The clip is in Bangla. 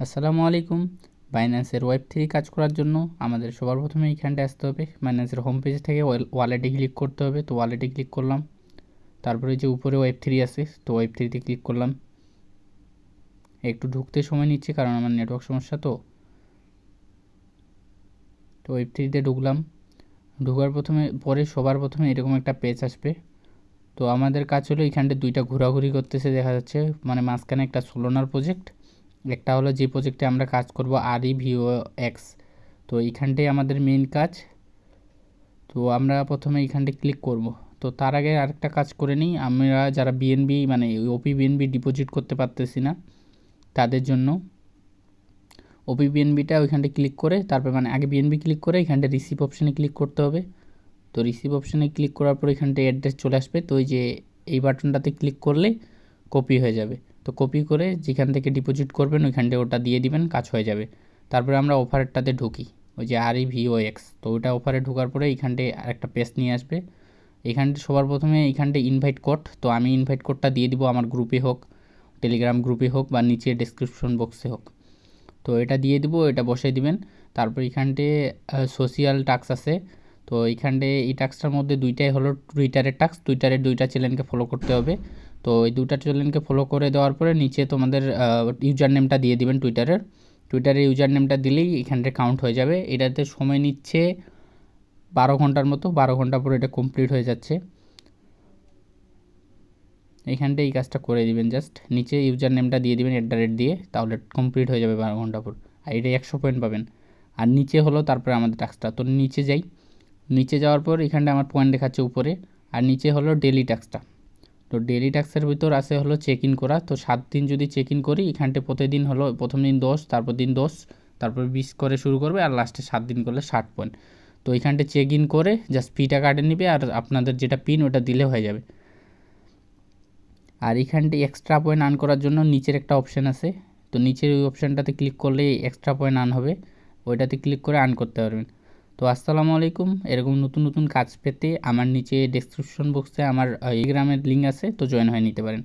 আসসালামু আলাইকুম। বাইন্যান্সের ওয়েব3 কাজ করার জন্য আমাদের সবার প্রথমে এইখানটা আসতে হবে। বাইন্যান্সের হোম পেজ থেকে ওয়ালেটে ক্লিক করতে হবে। তো ওয়ালেটে ক্লিক করলাম, তারপরে যে উপরে ওয়েব3 আছে তো ওয়েব3তে ক্লিক করলাম। একটু ঢুকতে সময় নিচ্ছে কারণ আমার নেটওয়ার্ক সমস্যা। তো ওয়েব3তে ঢুকলাম। ঢোকার পরে সবার প্রথমে এরকম একটা পেজ আসবে। তো আমাদের কাজ হলো এইখানটা দুইটা ঘোরাঘুরি করতেছে দেখা যাচ্ছে, মানে মাঝখানে একটা সোলোনার প্রজেক্ট, একটা হলো যে প্রজেক্টে আমরা কাজ করব REVOX। তো এইখানটাই আমাদের মেইন কাজ। তো আমরা প্রথমে এইখানটায় ক্লিক করব। তো তার আগে আরেকটা কাজ করে নিই, আমরা যারা বিএনবি মানে ওপি বিএনবি ডিপোজিট করতে পারতেছি না তাদের জন্য ওপি বিএনবিটা ওইখানটায় ক্লিক করে তারপর মানে আগে বিএনবি ক্লিক করে এখানটা রিসিভ অপশানে ক্লিক করতে হবে। তো রিসিভ অপশানে ক্লিক করার পর এখানটায় অ্যাড্রেস চলে আসবে। তো ওই যে এই বাটনটাতে ক্লিক করলে কপি হয়ে যাবে। তো কপি করে যেখান থেকে ডিপোজিট করবেন ওইখানটায় ওটা দিয়ে দিবেন, কাজ হয়ে যাবে। তারপরে আমরা অফারটাতে ঢুকি, ওই যে REVOX। তো ওইটা অফারে ঢোকার পরে এইখানটায় আরেকটা পেজ নিয়ে আসবে। এইখানটা সবার প্রথমে এইখানটায় ইনভাইট কোড, তো আমি ইনভাইট কোডটা দিয়ে দিব আমার গ্রুপে হোক, টেলিগ্রাম গ্রুপে হোক বা নিচে ডেসক্রিপশন বক্সে হোক। তো এটা দিয়ে দিব, এটা বসাই দিবেন। তারপর এইখানটে সোশিয়াল টাস্ক আছে। তো এইখানটে এই টাস্কটার মধ্যে দুইটাই হলো টুইটারের টাস্ক, টুইটারের দুইটা চ্যানেলকে ফলো করতে হবে। তো এই দুইটা চ্যানেলকে ফলো করে দেওয়ার পরে নিচে তোমাদের ইউজার নেমটা দিয়ে দিবেন টুইটারের ইউজার নেমটা দিলেই এখানটায় কাউন্ট হয়ে যাবে। এটাতে সময় নিচ্ছে 12 ঘন্টার মতো, 12 ঘন্টা পরে এটা কমপ্লিট হয়ে যাচ্ছে। এইখানটায় এই কাজটা করে দিবেন, জাস্ট নিচে ইউজার নেমটা দিয়ে দিবেন @ দিয়ে, তাহলে কমপ্লিট হয়ে যাবে 12 ঘন্টা পর। আর এটা 100 পয়েন্ট পাবেন। আর নিচে হলো তারপরে আমাদের টাস্কটা। তো নিচে যাই, নিচে যাওয়ার পর এখানটা আমার পয়েন্ট দেখাচ্ছে উপরে, আর নিচে হলো ডেলি টাস্কটা। তো ডেলি টাস্কের ভিতর আছে হলো চেক ইন করা। তো 7 দিন যদি চেক ইন করি এখানটা প্রতিদিন হলো প্রথম দিন 10, তারপর দিন 10, তারপর 20 করে শুরু করবে, আর লাস্টে 7 দিন করলে 60 পয়েন্ট। তো এইখানটা চেক ইন করে জাস্ট ফিটা কাটে নেবে, আর আপনাদের যেটা পিন ওটা দিলে হয়ে যাবে। আর এইখানটি এক্সট্রা পয়েন্ট আর্ন করার জন্য নিচের একটা অপশান আছে। তো নিচের ওই অপশানটাতে ক্লিক করলে এক্সট্রা পয়েন্ট আর্ন হবে, ওইটাতে ক্লিক করে আর্ন করতে পারবেন। তো আসসালামু আলাইকুম। এরকম নতুন নতুন কাজ পেতে আমার নিচে ডেসক্রিপশন বক্সে আমার টেলিগ্রামের লিঙ্ক আছে, তো জয়েন হয়ে নিতে পারেন।